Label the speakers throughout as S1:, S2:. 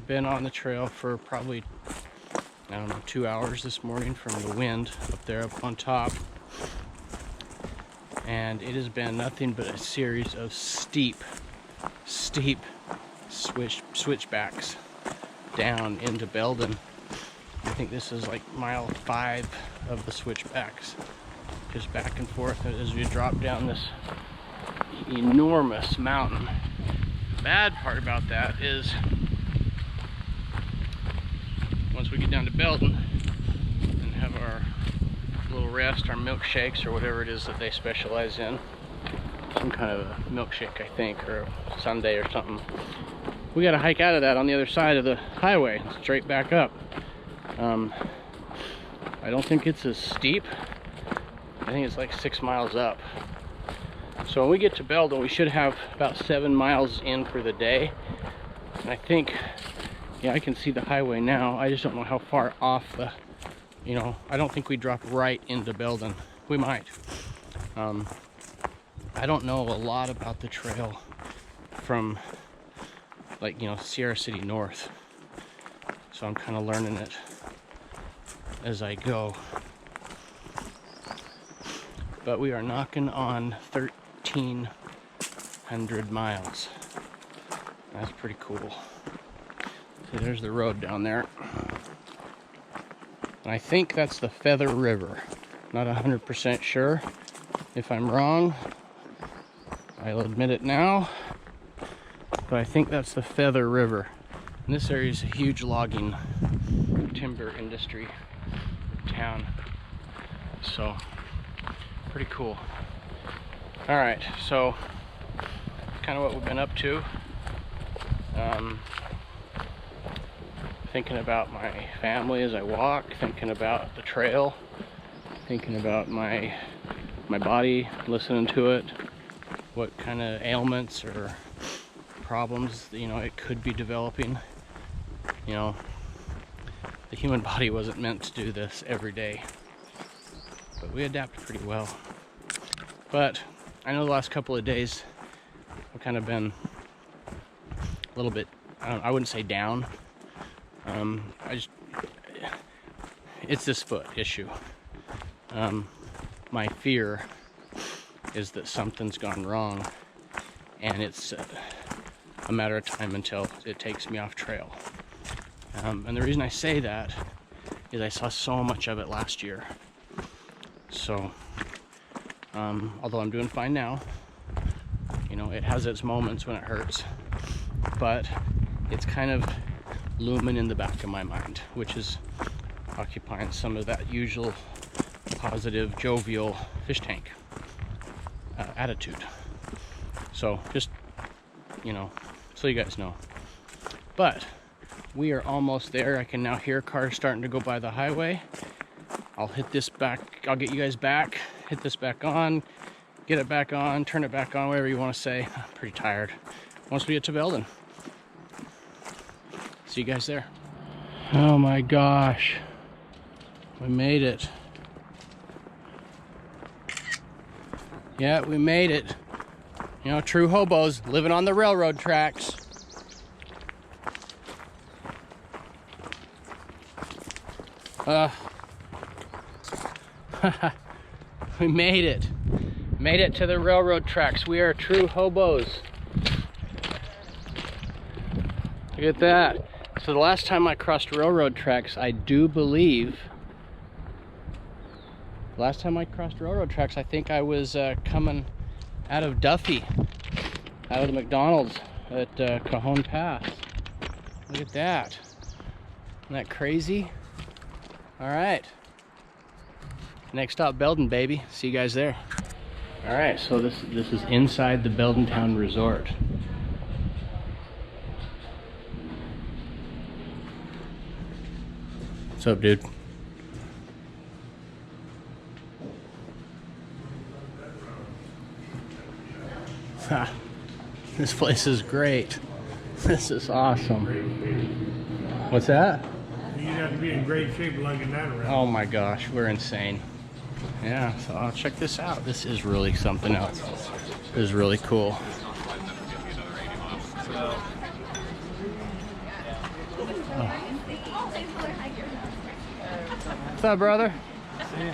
S1: been on the trail for probably, I don't know, 2 hours this morning from the wind up there up on top. And it has been nothing but a series of steep switchbacks down into Belden. I think this is like mile 5 of the switchbacks, just back and forth as we drop down this enormous mountain. Bad part about that is once we get down to Belden and have our little rest, our milkshakes or whatever it is that they specialize in, some kind of a milkshake I think, or a sundae or something, we got to hike out of that on the other side of the highway straight back up. I don't think it's as steep. I think it's like 6 miles up. So when we get to Belden, we should have about 7 miles in for the day. And I think, yeah, I can see the highway now. I just don't know how far off the, you know, I don't think we drop right into Belden. We might. I don't know a lot about the trail from, like, you know, Sierra City North. So I'm kind of learning it as I go. But we are knocking on 1,300 miles. That's pretty cool. See, there's the road down there. And I think that's the Feather River. Not 100% sure. If I'm wrong, I'll admit it now. But I think that's the Feather River. And this area is a huge logging timber industry town. So, pretty cool. Alright, so kind of what we've been up to. Thinking about my family as I walk, thinking about the trail, thinking about my body, listening to it, what kind of ailments or problems, you know, it could be developing. You know, the human body wasn't meant to do this every day, but we adapted pretty well. But I know the last couple of days I've kind of been a little bit, I wouldn't say down. It's this foot issue. My fear is that something's gone wrong, and it's a matter of time until it takes me off trail. And the reason I say that is I saw so much of it last year. So, although I'm doing fine now, you know, it has its moments when it hurts, but it's kind of looming in the back of my mind, which is occupying some of that usual positive, jovial fish tank attitude. So just, you know, so you guys know. But we are almost there. I can now hear cars starting to go by the highway. I'll hit this back, I'll get you guys back, hit this back on, get it back on, turn it back on, whatever you want to say. I'm pretty tired. Once we get to Belden. See you guys there. Oh my gosh. We made it. Yeah, we made it. You know, true hobos living on the railroad tracks. We made it. Made it to the railroad tracks. We are true hobos. Look at that. So the last time I crossed railroad tracks, I do believe, I think I was coming out of Duffy, out of the McDonald's at Cajon Pass. Look at that. Isn't that crazy? All right. Next stop, Belden, baby. See you guys there. All right, so this is inside the Belden Town Resort. What's up, dude? Ha, this place is great. This is awesome. What's that?
S2: You'd have to be in great shape lugging that around.
S1: Oh my gosh, we're insane. Yeah, so I'll check this out. This is really something else. This is really cool. What's up, brother?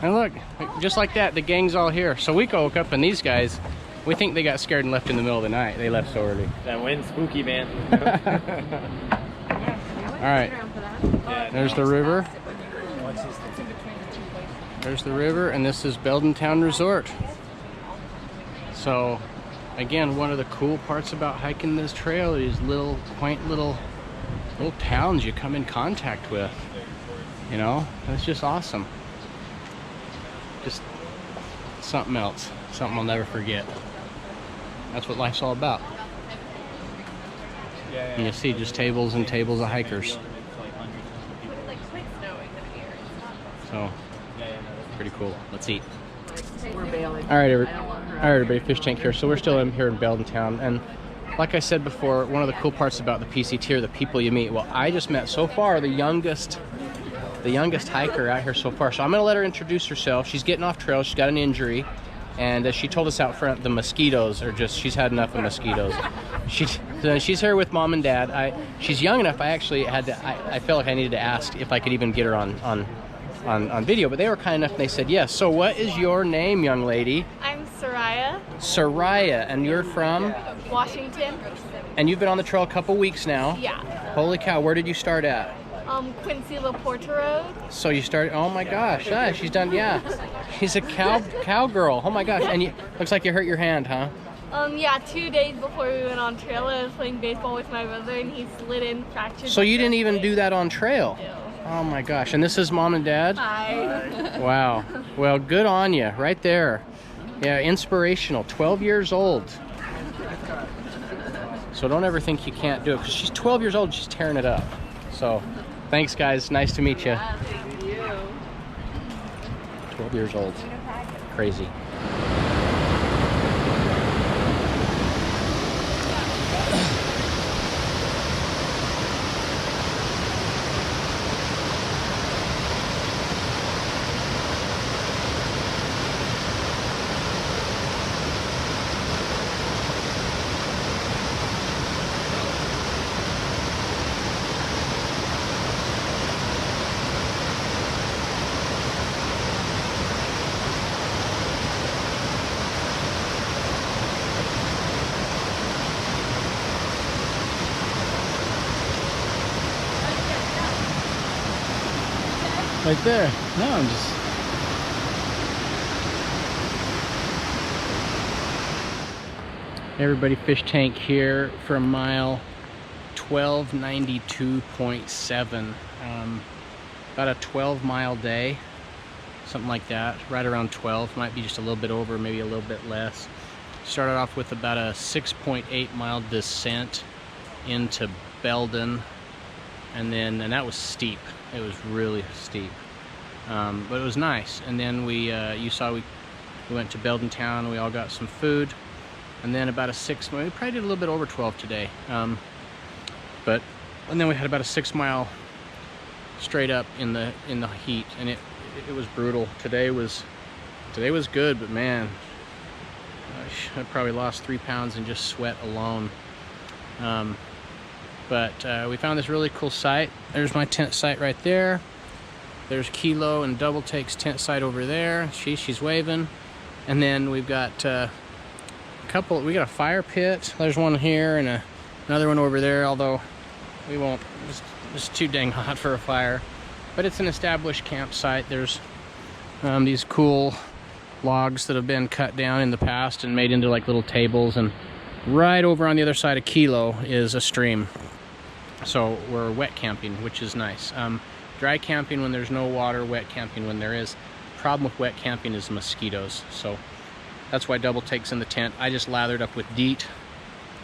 S1: And look, just like that, the gang's all here. So we woke up and these guys, we think they got scared and left in the middle of the night. They left so early.
S3: That wind's spooky, man.
S1: All right, there's the river. There's the river, and this is Belden Town Resort. So, again, one of the cool parts about hiking this trail is little quaint little towns you come in contact with. You know, that's just awesome. Just something else, something I'll never forget. That's what life's all about. And you see just tables and tables of hikers. So, pretty cool. Let's eat. All right, everybody, Fish Tank here. So we're still here in Belden Town, and like I said before, one of the cool parts about the PCT are the people you meet. Well, I just met so far the youngest hiker out here so far. So I'm gonna let her introduce herself. She's getting off trail. She's got an injury, and she told us out front the mosquitoes are just, she's had enough of mosquitoes. She's here with mom and dad. She's young enough. I actually had to. I felt like I needed to ask if I could even get her on video, but they were kind enough and they said yes. So what is your name, young lady?
S4: I'm Soraya.
S1: Soraya, and you're from?
S4: Washington.
S1: And you've been on the trail a couple weeks now?
S4: Yeah.
S1: Holy cow, where did you start at?
S4: Quincy LaPorta Road.
S1: So you started, oh my gosh, she's done, yeah. She's a cowgirl, oh my gosh. And looks like you hurt your hand, huh?
S4: Yeah, 2 days before we went on trail, I was playing baseball with my brother and he slid in, fractured.
S1: So you didn't even do that on trail?
S4: No.
S1: Oh my gosh, and this is mom and dad?
S4: Hi.
S1: Wow, well, good on you, right there. Yeah, inspirational, 12 years old. So don't ever think you can't do it, because she's 12 years old, she's tearing it up. So, thanks guys, nice to meet you.
S4: Yeah, thank you.
S1: 12 years old, crazy. Right there. No, I'm just... Everybody, Fish Tank here for mile 1292.7. About a 12-mile day, something like that. Right around 12. Might be just a little bit over, maybe a little bit less. Started off with about a 6.8-mile descent into Belden, and that was steep. It was really steep, but it was nice. And then you saw we went to Belden Town. We all got some food, and then about we probably did a little bit over 12 today. And then we had about a 6-mile straight up in the heat, and it was brutal. Today was good, but man, I probably lost 3 pounds in just sweat alone. But we found this really cool site. There's my tent site right there. There's Kilo and Double Take's tent site over there. She's waving. And then we've got we got a fire pit. There's one here and another one over there, although we won't, it's too dang hot for a fire. But it's an established campsite. There's these cool logs that have been cut down in the past and made into like little tables, and right over on the other side of Kilo is a stream. So we're wet camping, which is nice. Dry camping when there's no water, wet camping when there is. Problem with wet camping is mosquitoes. So that's why Double Take's in the tent. I just lathered up with DEET,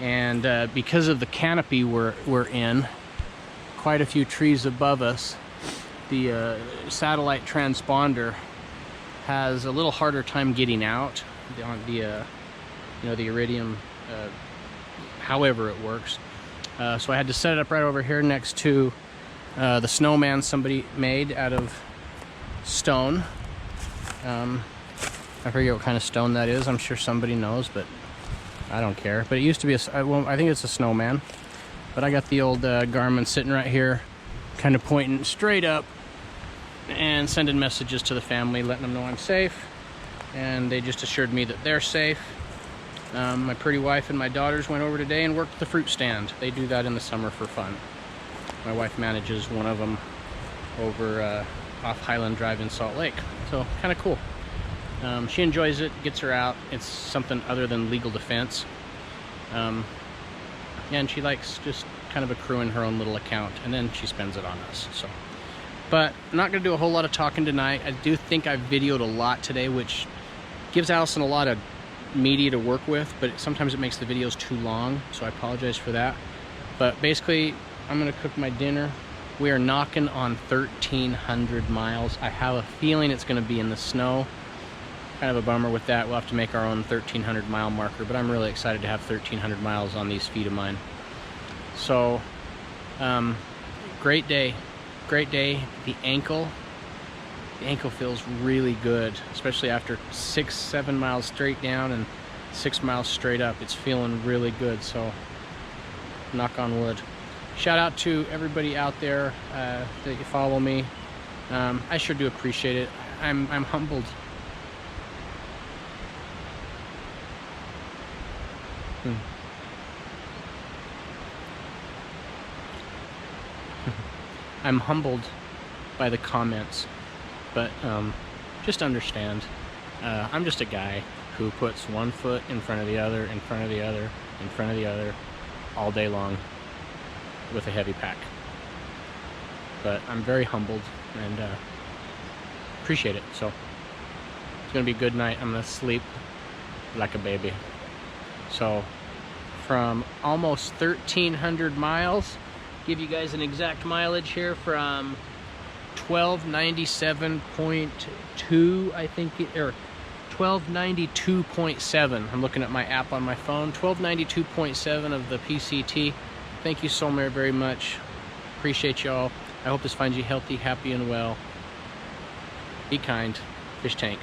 S1: and because of the canopy we're in, quite a few trees above us, the satellite transponder has a little harder time getting out on the iridium, however it works. So I had to set it up right over here next to the snowman somebody made out of stone. I forget what kind of stone that is. I'm sure somebody knows, but I don't care. But it used to be I think it's a snowman. But I got the old Garmin sitting right here, kind of pointing straight up and sending messages to the family, letting them know I'm safe, and they just assured me that they're safe. My pretty wife and my daughters went over today and worked the fruit stand. They do that in the summer for fun. My wife manages one of them over off Highland Drive in Salt Lake, so kind of cool. She enjoys it, gets her out. It's something other than legal defense. Yeah, and she likes just kind of accruing her own little account, and then she spends it on us. So, but I'm not going to do a whole lot of talking tonight. I do think I've videoed a lot today, which gives Allison a lot of media to work with, but sometimes it makes the videos too long, so I apologize for that. But basically, I'm going to cook my dinner. We are knocking on 1,300 miles. I have a feeling it's going to be in the snow. Kind of a bummer with that. We'll have to make our own 1,300 mile marker, but I'm really excited to have 1,300 miles on these feet of mine. So, great day. Great day. The ankle feels really good, especially after 6-7 miles straight down and 6 miles straight up. It's feeling really good, so knock on wood. Shout out to everybody out there that you follow me. I sure do appreciate it. I'm humbled. I'm humbled by the comments, but just understand, I'm just a guy who puts one foot in front of the other, in front of the other, in front of the other, all day long with a heavy pack. But I'm very humbled and appreciate it. So it's gonna be a good night. I'm gonna sleep like a baby. So from almost 1,300 miles, give you guys an exact mileage here, from 1297.2, I think, or 1292.7. I'm looking at my app on my phone. 1292.7 of the PCT. Thank you so very much. Appreciate y'all. I hope this finds you healthy, happy, and well. Be kind. Fish Tank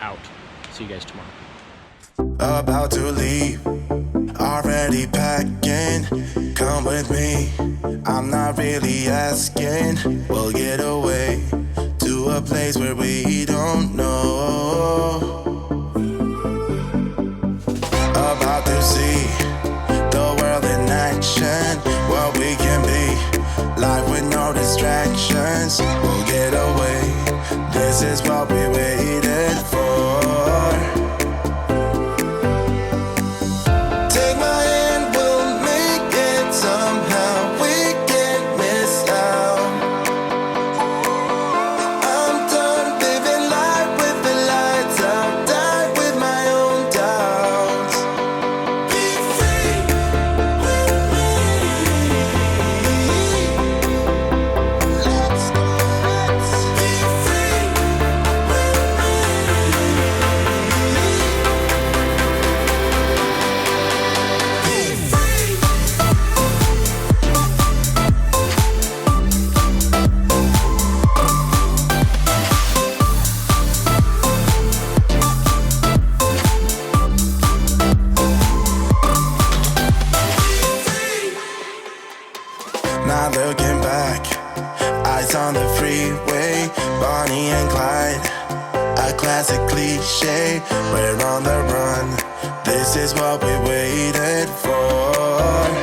S1: out. See you guys tomorrow.
S3: About to leave, already packing. Come with me, I'm not really asking. We'll get away to a place where we don't know. About to see the world in action, what we can be, life with no distractions. We'll get away, this is what we waited for. Not looking back, eyes on the freeway, Bonnie and Clyde, a classic cliche. We're on the run, this is what we waited for.